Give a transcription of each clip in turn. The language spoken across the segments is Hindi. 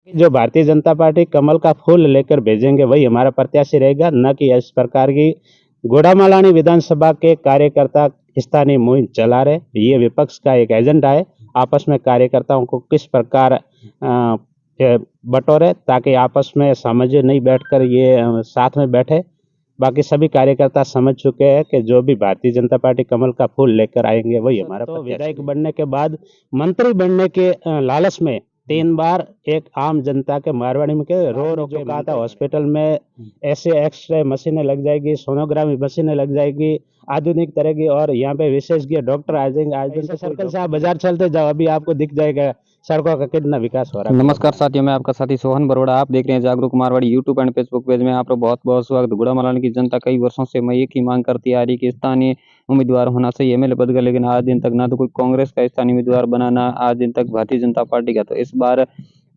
जो भारतीय जनता पार्टी कमल का फूल लेकर भेजेंगे वही हमारा प्रत्याशी रहेगा, न कि इस प्रकार की गुड़ामालानी विधानसभा के कार्यकर्ता स्थानीय मुहिम चला रहे। ये विपक्ष का एक एजेंडा है, आपस में कार्यकर्ताओं को किस प्रकार बटोरे ताकि आपस में समझ नहीं बैठकर ये साथ में बैठे। बाकी सभी कार्यकर्ता समझ चुके हैं कि जो भी भारतीय जनता पार्टी कमल का फूल लेकर आएंगे वही हमारा तो विधायक बनने के बाद मंत्री बनने के लालच में 3 बार एक आम जनता के मारवाड़ी में के रो के कहा था हॉस्पिटल में ऐसे एक्सरे मशीनें लग जाएगी, सोनोग्राफी मशीनें लग जाएगी, आधुनिक तरह की, और यहाँ पे विशेषज्ञ डॉक्टर आ जाएंगे। आज दिन सर्कल से आप बाजार चलते जाओ, अभी आपको दिख जाएगा सड़कों का कितना विकास हो रहा है। नमस्कार साथियों, मैं आपका साथी सोहन बरोड़ा। आप देख रहे हैं जागरूक Marwari YouTube and Facebook page में। आपका बहुत बहुत स्वागत। गुड़ामालानी की जनता कई वर्षों से मैं एक ही मांग करती आ रही कि स्थानीय उम्मीदवार होना चाहिए एमएलए पद का, लेकिन आज दिन तक ना तो कोई कांग्रेस का स्थानीय उम्मीदवार बना, ना आज दिन तक भारतीय जनता पार्टी का। तो इस बार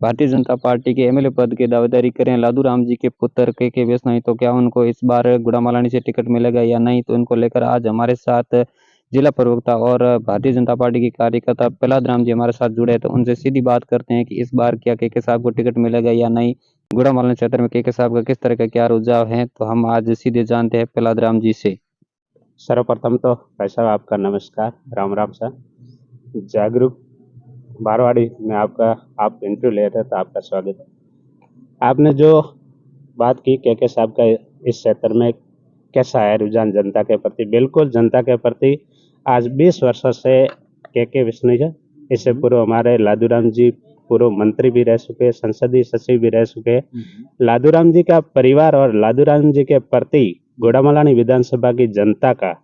भारतीय जनता पार्टी के एमएलए पद की दावेदारी करें लादू राम जी के पुत्र के बिश्नोई, तो क्या उनको इस बार गुड़ामालानी से टिकट मिलेगा या नहीं, तो इनको लेकर आज हमारे साथ जिला प्रवक्ता और भारतीय जनता पार्टी के कार्यकर्ता प्रहलाद राम जी हमारे साथ जुड़े हैं। तो उनसे सीधी बात करते हैं कि इस बार क्या के साहब को टिकट मिलेगा या नहीं, गुड़ामालानी क्षेत्र में के साहब का किस तरह का क्या रुझाव है। तो हम आज सीधे जानते हैं प्रहलाद राम जी से। सर्वप्रथम तो भाई साहब आपका नमस्कार, राम राम सर। जागरूक मारवाड़ी में आप इंटरव्यू ले रहे थे तो आपका स्वागत है। आपने जो बात की के साहब का इस क्षेत्र में कैसा है रुझान जनता के प्रति, बिल्कुल जनता के प्रति आज 20 वर्षों से के विश्नोई है। इससे पूर्व हमारे लादूराम जी पूर्व मंत्री भी रह चुके, संसदीय सचिव भी रह चुके। लादूराम जी का परिवार और लादूराम जी के प्रति गुड़ामालानी विधानसभा की जनता का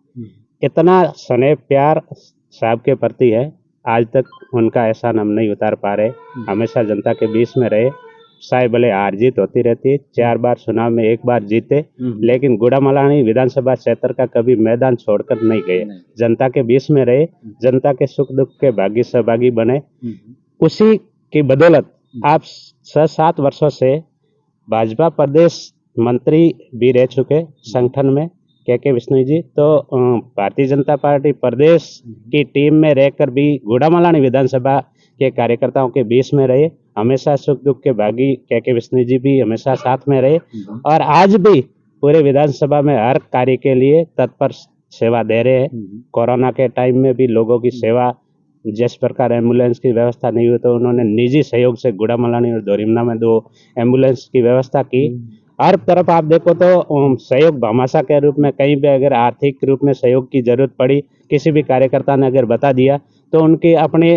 इतना स्नेह प्यार साहब के प्रति है, आज तक उनका एहसान हम नहीं उतार पा रहे। हमेशा जनता के बीच में रहे, चाहे भले हार जीत होती रहती, 4 बार चुनाव में 1 बार जीते, लेकिन गुड़ामालानी विधानसभा क्षेत्र का कभी मैदान छोड़कर नहीं गए। जनता के बीच में रहे, जनता के सुख दुख के भागी सहभागी बने। उसी की बदौलत आप 6-7 वर्षों से भाजपा प्रदेश मंत्री भी रह चुके संगठन में के विश्नोई जी। तो भारतीय जनता पार्टी प्रदेश की टीम में रहकर भी गुड़ामालानी विधानसभा के कार्यकर्ताओं के बीच में रहे, हमेशा सुख दुख के भागी के विश्नोई जी भी हमेशा साथ में रहे, और आज भी पूरे विधानसभा में हर कार्य के लिए तत्पर सेवा दे रहे हैं। कोरोना के टाइम में भी लोगों की सेवा, जिस प्रकार एम्बुलेंस की व्यवस्था नहीं हुई तो उन्होंने निजी सहयोग से गुड़ामालानी और दोरिमना में 2 एम्बुलेंस की व्यवस्था की। हर तरफ आप देखो तो सहयोग भामाशाह के रूप में, कहीं भी अगर आर्थिक रूप में सहयोग की जरूरत पड़ी, किसी भी कार्यकर्ता ने अगर बता दिया तो उनके अपने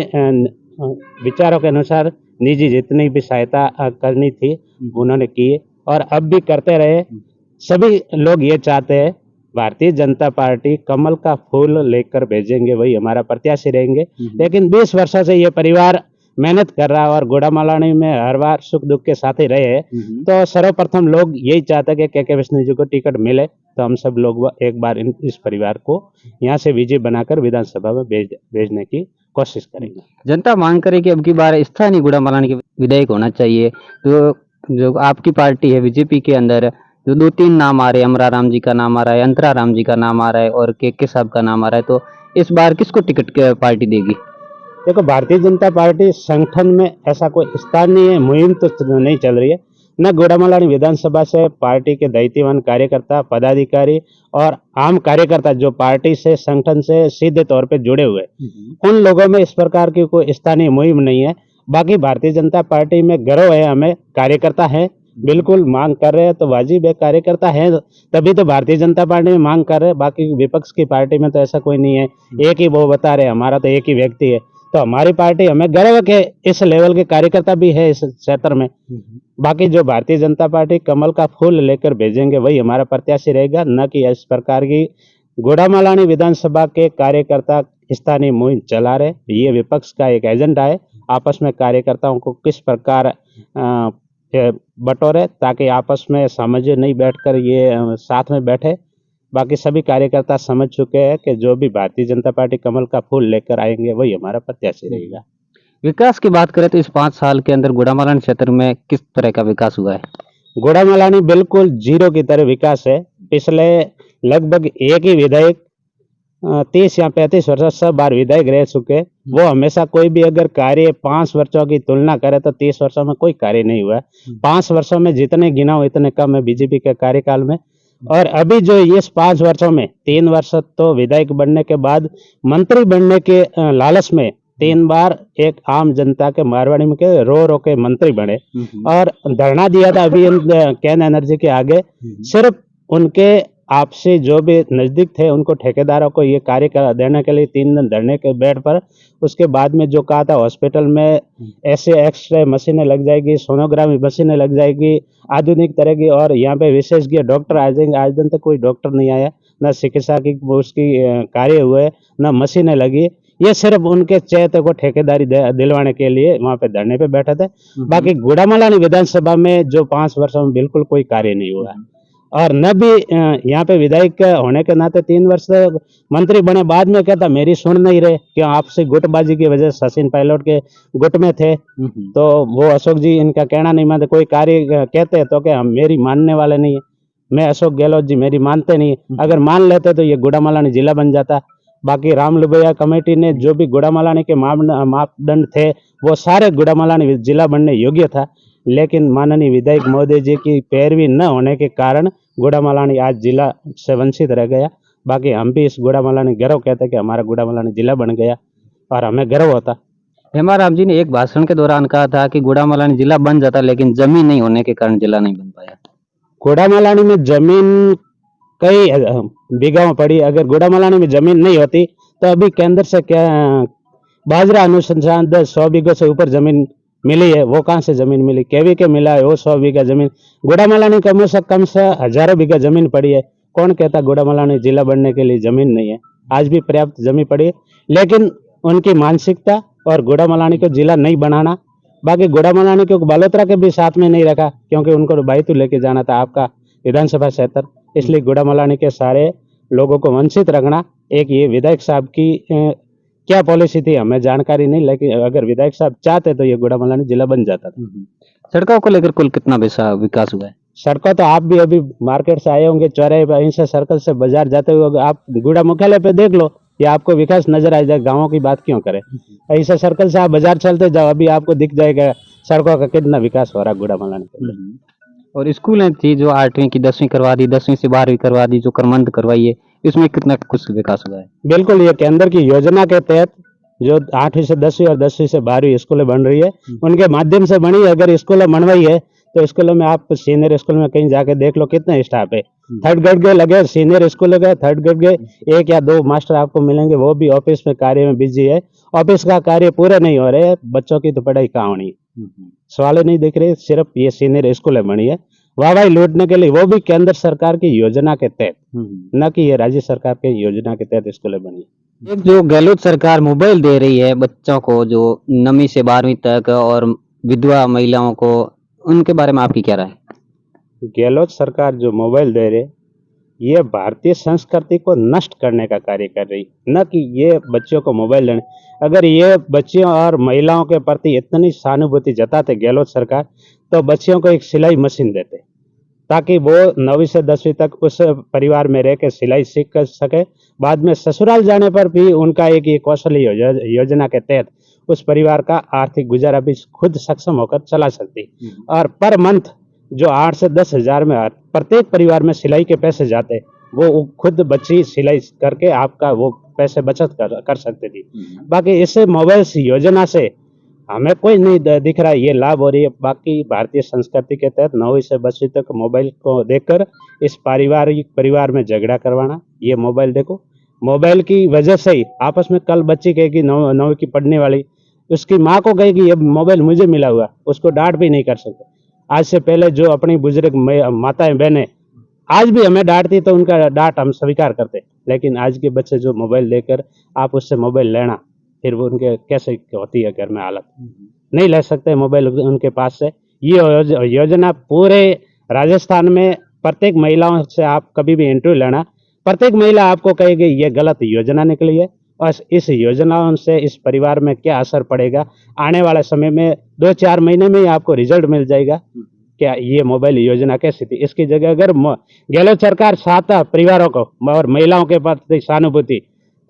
विचारों के अनुसार निजी जितनी भी सहायता करनी थी उन्होंने की, और अब भी करते रहे। सभी लोग ये चाहते हैं भारतीय जनता पार्टी कमल का फूल लेकर भेजेंगे वही हमारा प्रत्याशी रहेंगे। लेकिन 20 वर्षों से ये परिवार मेहनत कर रहा है और गुड़ामालानी में हर बार सुख दुख के साथ ही रहे हैं। तो सर्वप्रथम लोग यही चाहते हैं कि के विश्नोई जी को टिकट मिले, तो हम सब लोग एक बार इस परिवार को यहाँ से विजय बनाकर विधानसभा में भेजने की कोशिश करेंगे। जनता मांग करे कि अब की बार स्थानीय गुड़ामालानी के विधायक होना चाहिए, तो जो आपकी पार्टी है बीजेपी के अंदर जो 2-3 नाम आ रहे हैं, अमरा राम जी का नाम आ रहा है, अंतरा राम जी का नाम आ रहा है और के साहब का नाम आ रहा है, तो इस बार किसको टिकट पार्टी देगी? देखो, भारतीय जनता पार्टी संगठन में ऐसा कोई स्थानीय मुहिम तो नहीं चल रही है, न गुड़ामालानी विधानसभा से पार्टी के दायित्ववान कार्यकर्ता, पदाधिकारी और आम कार्यकर्ता जो पार्टी से संगठन से सीधे तौर पे जुड़े हुए, उन लोगों में इस प्रकार की कोई स्थानीय मुहिम नहीं है। बाकी भारतीय जनता पार्टी में गर्व है, हमें कार्यकर्ता है, बिल्कुल मांग कर रहे हैं तो वाजिब है, कार्यकर्ता है तभी तो भारतीय जनता पार्टी में मांग कर रहे हैं। बाकी विपक्ष की पार्टी में तो ऐसा कोई नहीं है, एक ही वो बता रहे, हमारा तो एक ही व्यक्ति है। तो हमारी पार्टी, हमें गर्व के इस लेवल के कार्यकर्ता भी है इस क्षेत्र में। बाकी जो भारतीय जनता पार्टी कमल का फूल लेकर भेजेंगे वही हमारा प्रत्याशी रहेगा, न कि इस प्रकार की गुड़ामालानी विधानसभा के कार्यकर्ता स्थानीय मुहिम चला रहे। ये विपक्ष का एक एजेंडा है, आपस में कार्यकर्ताओं को किस प्रकार बटोरे ताकि आपस में समझ नहीं बैठकर ये साथ में बैठे। बाकी सभी कार्यकर्ता समझ चुके हैं कि जो भी भारतीय जनता पार्टी कमल का फूल लेकर आएंगे वही हमारा प्रत्याशी रहेगा। विकास की बात करें तो इस 5 साल के अंदर गुड़ामालानी क्षेत्र में किस तरह का विकास हुआ है? गुड़ामालानी बिल्कुल जीरो की तरह विकास है। पिछले लगभग एक ही विधायक 30 या 35 वर्ष सब बार विधायक रह चुके, वो हमेशा कोई भी अगर कार्य 5 वर्षों की तुलना करे तो 30 वर्षों में कोई कार्य नहीं हुआ है। 5 वर्षों में जितने गिनाओ इतने कम है बीजेपी के कार्यकाल में। और अभी जो इस 5 वर्षों में 3 वर्ष तो विधायक बनने के बाद मंत्री बनने के लालच में 3 बार एक आम जनता के मारवाड़ी में के रो रो के मंत्री बने और धरना दिया था अभी कैन एनर्जी के आगे। सिर्फ उनके आपसे जो भी नजदीक थे उनको ठेकेदारों को ये कार्य देने के लिए 3 दिन धरने के बेड पर, उसके बाद में जो कहा था हॉस्पिटल में ऐसे एक्सरे मशीनें लग जाएगी, सोनोग्राफी मशीनें लग जाएगी आधुनिक तरह की, और यहाँ पे विशेषज्ञ डॉक्टर आ जाएंगे। आज दिन तक कोई डॉक्टर नहीं आया, न चिकित्सा की उसकी कार्य हुए, न मशीनें लगी। ये सिर्फ उनके चेहरे को ठेकेदारी दिलवाने के लिए वहां पे धरने पे बैठे थे। बाकी गुड़ामालानी विधानसभा में जो 5 वर्षों में बिल्कुल कोई कार्य नहीं हुआ और न भी यहाँ पे विधायक होने के नाते 3 वर्ष मंत्री बने। बाद में कहता मेरी सुन नहीं रहे, क्यों आपसे गुटबाजी की वजह से सचिन पायलट के गुट में थे, तो वो अशोक जी इनका कहना नहीं मानते। कोई कार्य कहते तो क्या हम मेरी मानने वाले नहीं है, मैं अशोक गहलोत जी मेरी मानते नहीं, अगर मान लेते तो ये गुड़ामालानी जिला बन जाता। बाकी रामलुबैया कमेटी ने जो भी गुड़ामालानी के मापदंड थे वो सारे गुड़ामालानी जिला बनने योग्य था, लेकिन माननीय विधायक महोदय जी की पैरवी न होने के कारण गुड़ामालानी आज जिला से वंचित रह गया। बाकी हम भी इस गुड़ामालानी गर्व कहते हैं कि हमारा गुड़ामालानी जिला बन गया और हमें गर्व होता। हेमाराम जी ने एक भाषण के दौरान कहा था कि गुड़ामालानी जिला बन जाता, लेकिन जमीन नहीं होने के कारण जिला नहीं बन पाया। गुड़ामालानी में जमीन कई बीघाओं पड़ी, अगर गुड़ामालानी में जमीन नहीं होती तो अभी केंद्र से क्या बाजरा अनुसंधान 100 बीघे से ऊपर जमीन मिली है, वो कहाँ से जमीन मिली? केवी के मिला है वो 100 बीघा जमीन। गुड़ामालानी कम से हजारों बीघा जमीन पड़ी है। कौन कहता गुड़ामालानी जिला बनने के लिए जमीन नहीं है? आज भी पर्याप्त जमीन पड़ी है, लेकिन उनकी मानसिकता और गुड़ामालानी को जिला नहीं बनाना। बाकी गुड़ामालानी को बालोतरा के भी साथ में नहीं रखा, क्योंकि उनको बाईतू लेके जाना था आपका विधानसभा क्षेत्र, इसलिए गुड़ामालानी के सारे लोगों को वंचित रखना। एक ये विधायक साहब की क्या पॉलिसी थी हमें जानकारी नहीं, लेकिन अगर विधायक साहब चाहते तो ये गुड़ामालानी जिला बन जाता था। सड़कों को लेकर कुल कितना विकास हुआ है? सड़कों तो आप भी अभी मार्केट से आए होंगे, चौराहे पर से सर्कल से बाजार जाते हुए आप गुड़ा मुख्यालय पे देख लो, या आपको विकास नजर आ जाएगा। गाँवों की बात क्यों करें, ऐसे सर्कल से आप बाजार चलते जाओ, अभी आपको दिख जाएगा सड़कों का कितना विकास हो रहा है गुड़ामालानी के। और स्कूलें थी जो 8वीं की 10वीं करवा दी, 10वीं से 12वीं करवा दी, जो क्रमबद्ध करवाई है, इसमें कितना कुछ विकास हुआ है? बिल्कुल, ये केंद्र की योजना के तहत जो 8वीं से 10वीं और 10वीं से 12वीं स्कूलें बन रही है, उनके माध्यम से बनी। अगर स्कूलें बनवाई है तो स्कूलों में आप सीनियर स्कूल में कहीं जाके देख लो कितने स्टाफ है। थर्ड ग्रेड के लगे, सीनियर स्कूल लगे, थर्ड ग्रेड के 1 या 2 मास्टर आपको मिलेंगे, वो भी ऑफिस में कार्य में बिजी है। ऑफिस का कार्य पूरे नहीं हो रहे, बच्चों की तो पढ़ाई कहाँ होनी है, सवाल नहीं दिख रहे। सिर्फ ये सीनियर स्कूलें बनी है वाहवाही लूटने के लिए, वो भी केंद्र सरकार की योजना के तहत, न कि ये राज्य सरकार के योजना के तहत स्कूलें बनी है। एक जो गहलोत सरकार मोबाइल दे रही है बच्चों को, जो 9वीं से 12वीं तक, और विधवा महिलाओं को, उनके बारे में आपकी क्या राय है? गहलोत सरकार जो मोबाइल दे रहे, ये भारतीय संस्कृति को नष्ट करने का कार्य कर रही, न कि ये बच्चों को मोबाइल देने। अगर ये बच्चियों और महिलाओं के प्रति इतनी सहानुभूति जताते गहलोत सरकार, तो बच्चियों को एक सिलाई मशीन देते, ताकि वो 9वीं से 10वीं तक उस परिवार में रह के सिलाई सीख कर सके। बाद में ससुराल जाने पर भी उनका एक ये कौशल योजना के तहत उस परिवार का आर्थिक गुजारा भी खुद सक्षम होकर चला सकती। और पर मंथ जो 8 से 10 हजार में प्रत्येक परिवार में सिलाई के पैसे जाते, वो खुद बच्ची सिलाई करके आपका वो पैसे बचत कर सकती थी। बाकी इससे मोबाइल योजना से हमें कोई नहीं दिख रहा ये लाभ हो रही है। बाकी भारतीय संस्कृति के तहत 9वीं से 10वीं तक मोबाइल को देखकर इस पारिवारिक परिवार में झगड़ा करवाना, ये मोबाइल देखो, मोबाइल की वजह से ही आपस में कल बच्ची कहेगी 9वीं की पढ़ने वाली, उसकी माँ को कहेगी ये मोबाइल मुझे मिला हुआ, उसको डांट भी नहीं कर सकते। आज से पहले जो अपनी बुजुर्ग माताएं बहनें आज भी हमें डांटती तो उनका डांट हम स्वीकार करते, लेकिन आज के बच्चे जो मोबाइल लेकर आप उससे मोबाइल लेना, फिर वो उनके कैसे होती है घर में हालत, नहीं ले सकते मोबाइल उनके पास से। ये योजना पूरे राजस्थान में प्रत्येक महिलाओं से आप कभी भी इंटरव्यू लेना, प्रत्येक महिला आपको कहेगी ये गलत योजना निकली है, और इस योजनाओं से इस परिवार में क्या असर पड़ेगा आने वाले समय में 2-4 महीने में ही आपको रिजल्ट मिल जाएगा क्या ये मोबाइल योजना कैसी थी। इसकी जगह अगर गहलोत सरकार चाहता परिवारों को और महिलाओं के प्रति सहानुभूति,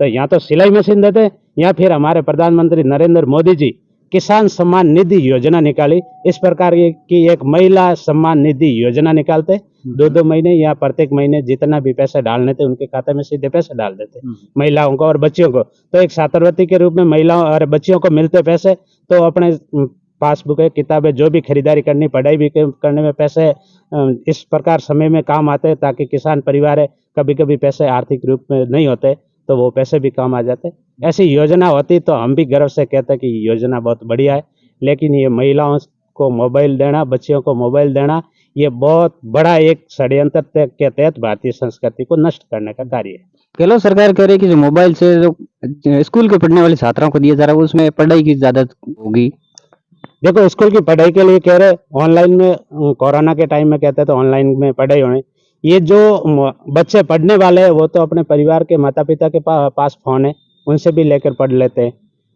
तो यहाँ तो सिलाई मशीन देते, या फिर हमारे प्रधानमंत्री नरेंद्र मोदी जी किसान सम्मान निधि योजना निकाली, इस प्रकार की एक महिला सम्मान निधि योजना निकालते, 2-2 महीने या प्रत्येक महीने जितना भी पैसे डालने थे उनके खाते में सीधे पैसे डाल देते महिलाओं को और बच्चियों को। तो एक छात्रवृत्ति के रूप में महिलाओं और बच्चियों को मिलते पैसे, तो अपने पासबुक किताबें जो भी खरीदारी करनी, पढ़ाई भी करने में पैसे इस प्रकार समय में काम आते हैं, ताकि किसान परिवार है कभी कभी पैसे आर्थिक रूप में नहीं होते तो वो पैसे भी काम आ जाते। ऐसी योजना होती तो हम भी गर्व से कहते कि योजना बहुत बढ़िया है, लेकिन ये महिलाओं को मोबाइल देना, बच्चियों को मोबाइल देना, ये बहुत बड़ा एक षड्यंत्र के तहत भारतीय संस्कृति को नष्ट करने का कार्य है। गहलोत सरकार कह रही है कि जो मोबाइल से जो स्कूल के पढ़ने वाले छात्राओं को दिया जा रहा है उसमें पढ़ाई की ज्यादा होगी। देखो, स्कूल की पढ़ाई के लिए कह रहे ऑनलाइन में, कोरोना के टाइम में कहते तो ऑनलाइन में पढ़ाई होने, ये जो बच्चे पढ़ने वाले हैं वो तो अपने परिवार के माता पिता के पास फोन है, उनसे भी लेकर पढ़ लेते हैं।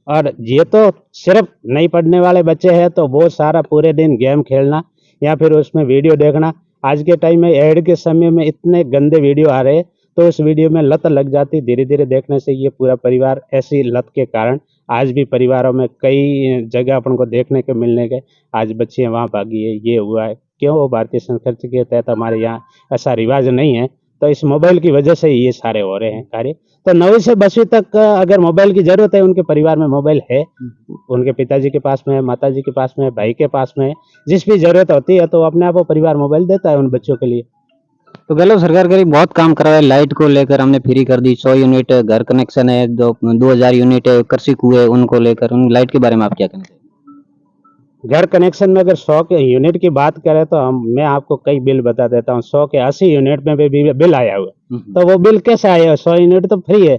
और ये तो सिर्फ नहीं पढ़ने वाले बच्चे हैं तो वो सारा पूरे दिन गेम खेलना या फिर उसमें वीडियो देखना। आज के टाइम में ऐड के समय में इतने गंदे वीडियो आ रहे हैं, तो उस वीडियो में लत लग जाती, धीरे धीरे देखने से ये पूरा परिवार ऐसी लत के कारण आज भी परिवारों में कई जगह अपन को देखने को मिलने के, आज बच्चियां वहाँ भागी है, ये हुआ है। क्यों? वो भारतीय संस्कृति के तहत हमारे यहाँ ऐसा रिवाज नहीं है, तो इस मोबाइल की वजह से ये सारे हो रहे हैं कार्य। तो 9वीं से 10वीं तक अगर मोबाइल की जरूरत है, उनके परिवार में मोबाइल है, उनके पिताजी के पास में है, माताजी के पास में है, भाई के पास में है, जिस भी जरूरत होती है तो अपने आप वो परिवार मोबाइल देता है उन बच्चों के लिए। तो गहलोत सरकार कह रही बहुत काम करा है, लाइट को लेकर हमने फ्री कर दी, 100 यूनिट घर कनेक्शन है, 2000 यूनिट कृषि कुएं उनको लेकर, उन लाइट के बारे में आप क्या कहना चाहिए? घर कनेक्शन में अगर 100 के यूनिट की बात करें तो मैं आपको कई बिल बता देता हूँ। 100 के 80 यूनिट में भी बिल आया हुआ है। तो वो बिल कैसे आया? 100 यूनिट तो फ्री है।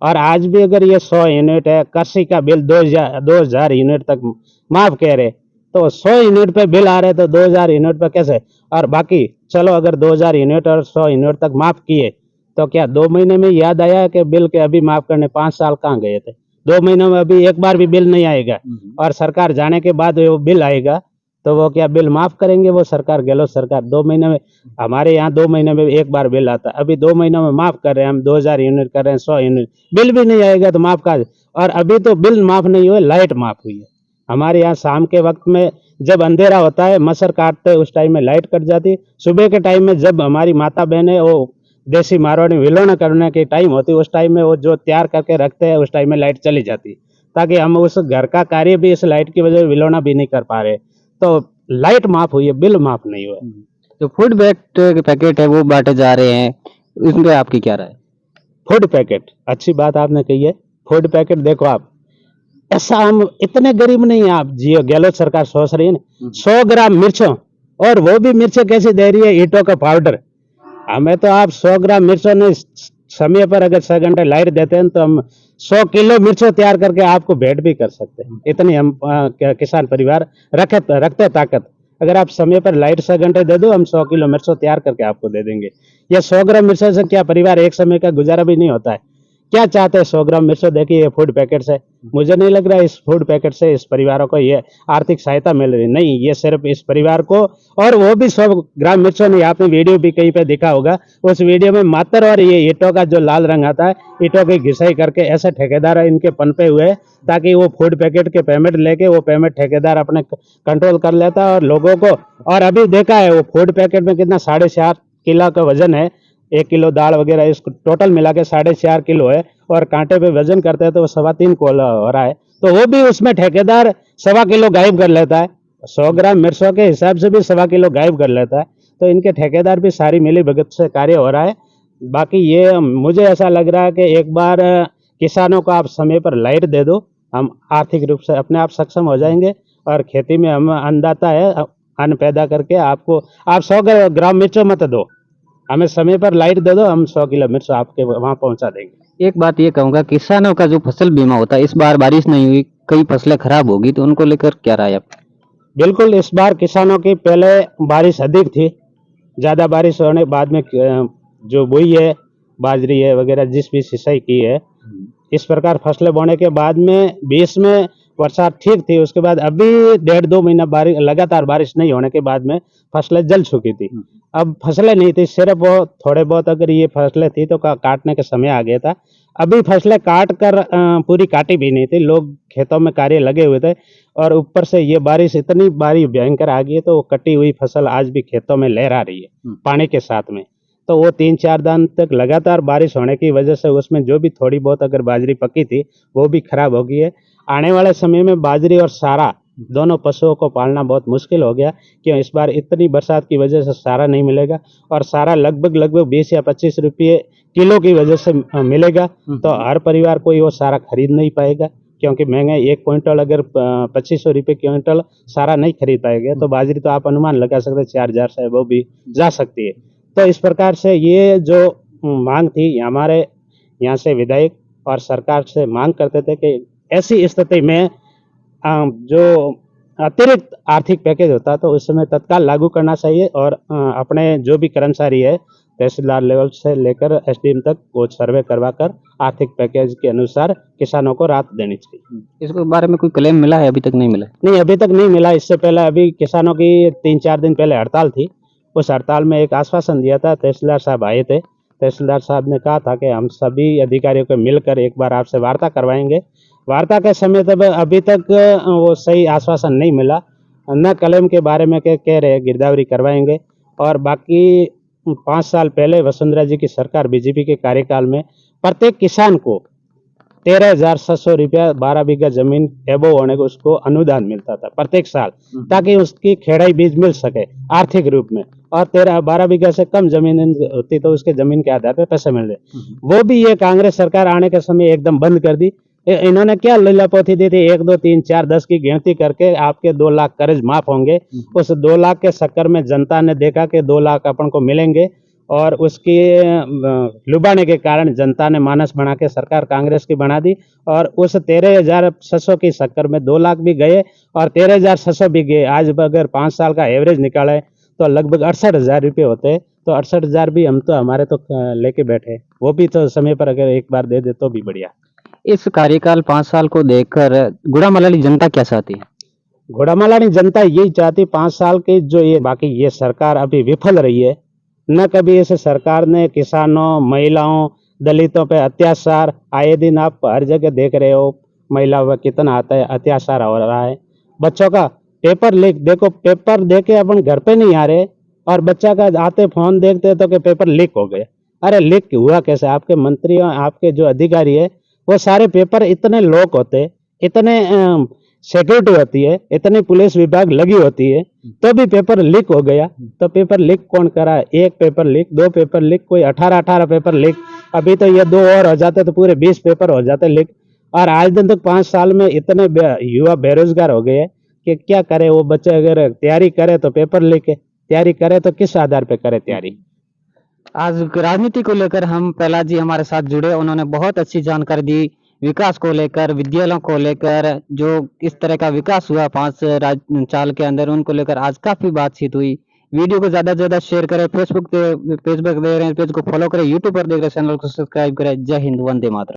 और आज भी अगर ये 100 यूनिट है, कृषि का बिल 2000 यूनिट तक माफ कह रहे, तो 100 यूनिट पे बिल आ रहे तो 2000 यूनिट पे कैसे? और बाकी चलो, अगर 2000 यूनिट और 100 यूनिट तक माफ किए तो क्या 2 महीने में याद आया कि बिल के अभी माफ करने 5 साल कहाँ गए थे? 2 महीनों में अभी एक बार भी बिल नहीं आएगा, और सरकार जाने के बाद वो बिल आएगा तो वो क्या बिल माफ करेंगे? वो सरकार, गहलोत सरकार 2 महीने में, हमारे यहाँ 2 महीने में एक बार बिल आता है, अभी 2 महीनों में माफ कर रहे हैं हम, 2000 यूनिट कर रहे हैं, 100 यूनिट, बिल भी नहीं आएगा तो माफ का। और अभी तो बिल माफ नहीं हुए, लाइट माफ हुई है। हमारे यहाँ शाम के वक्त में जब अंधेरा होता है, मच्छर काटते हैं, उस टाइम में लाइट कट जाती है। सुबह के टाइम में जब हमारी माता बहनें वो देसी मारवाड़ी विलोना करने की टाइम होती है, उस टाइम में वो जो तैयार करके रखते हैं, उस टाइम में लाइट चली जाती है, ताकि हम उस घर का कार्य भी इस लाइट की वजह से विलोना भी नहीं कर पा रहे। तो लाइट माफ हुई है, बिल माफ नहीं हुआ। जो फूड पैकेट है वो बांटे जा रहे हैं, इस पे आपकी क्या राय है? फूड पैकेट, अच्छी बात आपने कही है। फूड पैकेट देखो आप, ऐसा हम इतने गरीब नहीं है। आप जियो, गहलोत सरकार सोच रही है ना, 100 ग्राम मिर्चों, और वो भी मिर्चें कैसी दे रही है? ईंटों का पाउडर। हमें तो आप 100 ग्राम मिर्चों ने समय पर अगर 6 घंटे लाइट देते हैं तो हम 100 किलो मिर्चों तैयार करके आपको भेंट भी कर सकते हैं। इतनी हम किसान परिवार रखते ताकत। अगर आप समय पर लाइट 6 घंटे दे दो, हम 100 किलो मिर्चों तैयार करके आपको दे देंगे। या 100 ग्राम मिर्चों से क्या परिवार एक समय का गुजारा भी नहीं होता है? क्या चाहते हैं 100 ग्राम मिर्चों? देखिए, ये फूड पैकेट से मुझे नहीं लग रहा है इस फूड पैकेट से इस परिवारों को ये आर्थिक सहायता मिल रही नहीं। ये सिर्फ इस परिवार को, और वो भी 100 ग्राम मिर्चों नहीं, आपने वीडियो भी कहीं पे देखा होगा, उस वीडियो में मात्र और ये ईंटों का जो लाल रंग आता है, ईंटों की घिसाई करके ऐसे ठेकेदार इनके पनपे हुए ताकि वो फूड पैकेट के पेमेंट लेके वो पेमेंट ठेकेदार अपने कंट्रोल कर लेता है और लोगों को। और अभी देखा है वो फूड पैकेट में कितना 4.5 किलो का वजन है, 1 किलो दाल वगैरह, इसको टोटल मिला के 4.5 किलो है, और कांटे पे वजन करते हैं तो वो 3.25 किलो हो रहा है। तो वो भी उसमें ठेकेदार 1.25 किलो गायब कर लेता है। 100 ग्राम मिर्चों के हिसाब से भी 1.25 किलो गायब कर लेता है। तो इनके ठेकेदार भी सारी मिली भगत से कार्य हो रहा है। बाकी ये मुझे ऐसा लग रहा है कि एक बार किसानों को आप समय पर लाइट दे दो, हम आर्थिक रूप से अपने आप सक्षम हो जाएंगे, और खेती में हम अन्नदाता है, अन्न पैदा करके आपको, आप 100 ग्राम मिर्चों मत दो, हमें समय पर लाइट दे दो, हम 100 किलो मिर्च आपके वहाँ पहुँचा देंगे। एक बात ये कहूंगा, किसानों का जो फसल बीमा होता है, इस बार बारिश नहीं हुई, कई फसलें खराब होगी, तो उनको लेकर क्या राय है आपकी? बिल्कुल, इस बार किसानों की पहले बारिश अधिक थी, ज़्यादा बारिश होने के बाद में जो बोई है, बाजरी है वगैरह, जिस भी सिंचाई की है, इस प्रकार फसलें बोने के बाद में 20 में वर्षा ठीक थी। उसके बाद अभी 1.5-2 महीना बारिश, लगातार बारिश नहीं होने के बाद में फसलें जल चुकी थी। अब फसलें नहीं थी, सिर्फ वो थोड़े बहुत, अगर ये फसलें थी तो काटने का समय आ गया था। अभी फसलें काट कर पूरी काटी भी नहीं थी, लोग खेतों में कार्य लगे हुए थे और ऊपर से ये बारिश इतनी भारी भयंकर आ गई है तो वो कटी हुई फसल आज भी खेतों में लहरा रही है पानी के साथ में। तो वो 3-4 दिन तक लगातार बारिश होने की वजह से उसमें जो भी थोड़ी बहुत अगर बाजरी पकी थी वो भी खराब हो गई है। आने वाले समय में बाजरी और सारा दोनों पशुओं को पालना बहुत मुश्किल हो गया, क्यों इस बार इतनी बरसात की वजह से सारा नहीं मिलेगा और सारा लगभग 20 या 25 रुपये किलो की वजह से मिलेगा। तो हर परिवार कोई वो सारा खरीद नहीं पाएगा, क्योंकि महंगा 1 क्विंटल अगर 2500 रुपये क्विंटल सारा नहीं खरीद पाएगा तो बाजरी तो आप अनुमान लगा सकते 4000 से वो भी जा सकती है। तो इस प्रकार से ये जो मांग थी हमारे यहाँ से विधायक और सरकार से मांग करते थे कि ऐसी स्थिति में जो अतिरिक्त आर्थिक पैकेज होता है तो उस समय तत्काल लागू करना चाहिए और अपने जो भी कर्मचारी है तहसीलदार लेवल से लेकर एसडीएम तक वो सर्वे करवा कर आर्थिक पैकेज के अनुसार किसानों को राहत देनी चाहिए। इसके बारे में कोई क्लेम मिला है? अभी तक नहीं मिला है। नहीं, अभी तक नहीं मिला। इससे पहले अभी किसानों की 3-4 दिन पहले हड़ताल थी। उस हड़ताल में एक आश्वासन दिया था, तहसीलदार साहब आए थे। तहसीलदार साहब ने कहा था कि हम सभी अधिकारियों को मिलकर एक बार आपसे वार्ता करवाएंगे। वार्ता के समय तक अभी तक वो सही आश्वासन नहीं मिला। न क्लेम के बारे में कह रहे गिरदावरी करवाएंगे और बाकी 5 साल पहले वसुंधरा जी की सरकार बीजेपी के कार्यकाल में प्रत्येक किसान को 13,700 रुपया 12 बीघा जमीन एबो होने को उसको अनुदान मिलता था प्रत्येक साल, ताकि उसकी खेड़ाई बीज मिल सके आर्थिक रूप में। और 12 बीघा से कम जमीन होती तो उसके जमीन के आधार पर पैसे मिल रहे, वो भी ये कांग्रेस सरकार आने के समय एकदम बंद कर दी। इन्होंने क्या लीलापोथी दी थी, 1, 2, 3, 4, 10 की गिनती करके आपके 2 लाख कर्ज माफ होंगे। उस 2 लाख के चक्कर में जनता ने देखा कि 2 लाख अपन को मिलेंगे और उसकी लुभाने के कारण जनता ने मानस बना के सरकार कांग्रेस की बना दी और उस 13,600 की चक्कर में 2 लाख भी गए और 13,600 भी गए। आज अगर 5 साल का एवरेज निकाले तो लगभग 68,000 रुपये होते, तो 68,000 भी हम तो हमारे तो लेके बैठे, वो भी तो समय पर अगर एक बार दे दे तो भी बढ़िया। इस कार्यकाल 5 साल को देखकर गुड़ामलानी जनता क्या चाहती है? घोड़ामलानी जनता यही चाहती 5 साल की जो ये बाकी ये सरकार अभी विफल रही है। न कभी इस सरकार ने किसानों, महिलाओं, दलितों पे अत्याचार, आए दिन आप हर जगह देख रहे हो महिलाओं पर कितना आता है अत्याचार हो रहा है। बच्चों का पेपर लीक, देखो पेपर दे के अपन घर पे नहीं आ रहे और बच्चा का आते फोन देखते तो कि पेपर लीक हो गए। अरे लीक हुआ कैसे? आपके मंत्रियों, आपके जो अधिकारी है वो सारे पेपर इतने लॉक होते, इतने सिक्योरिटी होती है, इतनी पुलिस विभाग लगी होती है, तो भी पेपर लीक हो गया। तो पेपर लीक कौन करा? 1 पेपर लीक, 2 पेपर लीक, कोई 18 पेपर लीक। अभी तो ये 2 और हो जाते तो पूरे 20 पेपर हो जाते लीक। और आज दिन तक 5 साल में इतने युवा बेरोजगार हो गए हैं कि क्या करे वो बच्चे। अगर तैयारी करे तो पेपर लीक है, तैयारी करे तो किस आधार पे करे तैयारी। आज राजनीति को लेकर हम प्रहलाद जी हमारे साथ जुड़े, उन्होंने बहुत अच्छी जानकारी दी। विकास को लेकर, विद्यालयों को लेकर, जो किस तरह का विकास हुआ 5 साल के अंदर, उनको लेकर आज काफी बातचीत हुई। वीडियो को ज्यादा से ज्यादा शेयर करें, फेसबुक देख रहे हैं पेज को फॉलो करें, यूट्यूब पर देख रहे हैं चैनल को सब्सक्राइब करें। जय हिंद, वंदे मातरम।